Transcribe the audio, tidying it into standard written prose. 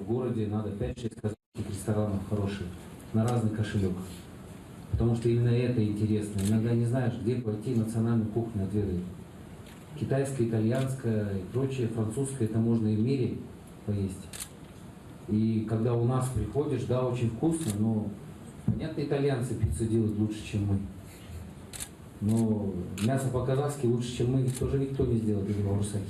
городе надо 5-6 казахских ресторанов хороших на разный кошелек. Потому что именно это интересно. Иногда не знаешь, где пойти национальную кухню отведать. Китайская, итальянская и прочее, французская, это можно и в мире поесть. И когда у нас приходишь, да, очень вкусно, но понятно, итальянцы пиццу делают лучше, чем мы. Но мясо по-казахски лучше, чем мы, тоже никто не сделает из Баурсаки.